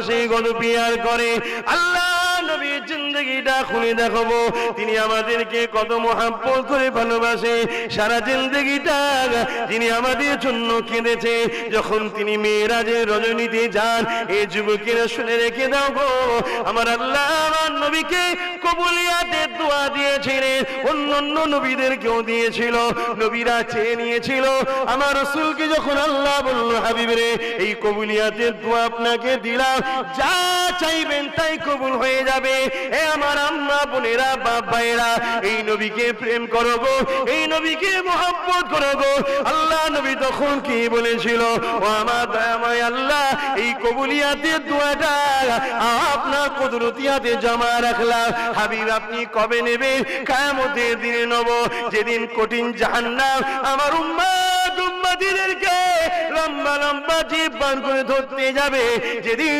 সেই গদপিয়ার করে। আল্লাহ নবীর জিন্দেগিটা খুলে দেখাবো তিনি আমাদেরকে কত মহব্বত করে ভালোবাসে। সারা জিন্দেগিটা তিনি আমাদের জন্য কেঁদেছে। যখন তিনি মেরাজের রজনীতে যান, এই যুবকেরা শুনে রেখে দাও গো, আমার আল্লাহ আমার নবীকে কবুলিয়াতের দোয়া দিয়েছিলেন, অন্য নবীদেরকেও দিয়েছিল। নবীরা চেয়ে নিয়েছিল আমার রাসূলকে। যখন আল্লাহ বলল হাবিব রে, এই কবুলিয়াতের দোয়া আপনাকে দিলাম, যা চাইবেন তাই কবুল হয়ে যাবে। এ আমার আম্মা বোনেরা, বাপ ভাইয়েরা, এই নবীকে প্রেম করো গো, এই নবীকে মহব্বত করো গো। আল্লাহ নবী তখন কি বলেছিল? ও আমার দয়াময় আল্লাহ, এই কবুলিয়াতের দোয়াটা আপনার কুদরতি হাতে জমা রাখলাম। হাবিব আপনি কবে নেবেন? কিয়ামতের দিনে নেব, যেদিন কঠিন জাহান্নাম আমার উম্মতিদেরকে লম্বা লম্বা জিহ্বা করে ধরতে যাবে, যেদিন